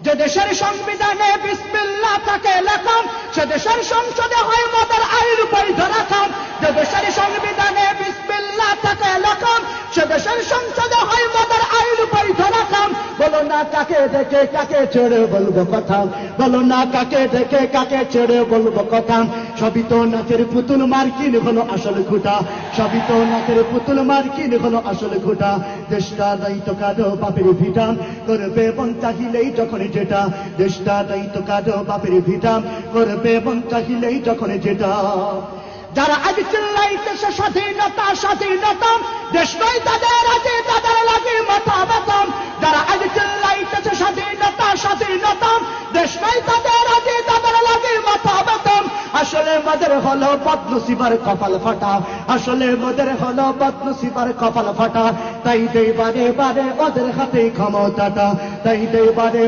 যে দেশের সংবিধানে বিসমিল্লাহ থাকে লেখা, সে দেশের সংসদে হয় মদের আইন বৈধ রাখা। যে দেশের সংবিধানে বিসমিল্লাহ থাকে লেখা, সে দেশের সংসদে হয় মদের আইন বৈধ রাখা। বলো না কাকে দেখে কাকে ছেড়ে বলবো কথা, বলো না কাকে দেখে কাকে ছেড়ে বলবো কথা। সবই তো নাচের পুতুল, মার্কিন হলো আসল খুঁটা, সবই তো নাচের পুতুল, মার্কিন হলো আসল খুঁটা। দেশটা দায়িত্ব কাঁদো বাপের ভিটা, করবে মন চাহিলেই যখন যেটা। দেশটা দায়িত্ব কাঁদো বাপের ভিটা, করবে মন চাহিলেই যখন যেটা। যারা আজ চিল্লাইতেছে স্বাধীনতা স্বাধীনতা, দেশ নয় তাদের আজে তাদের লাগে মাথা ব্যথা। যারা আজ চিল্লাইতেছে স্বাধীনতা স্বাধীনতা, দেশ নয় তাদের আজে তাদের লাগে মাথা ব্যথা। আসলে মদের হলো বদনসিবার কপাল ফাটা, আসলে মদের হলো বদনসিবার কপাল ফাটা। তাই দেই বারে বারে ওদের হাতে ক্ষমতাটা, তাই দেই বারে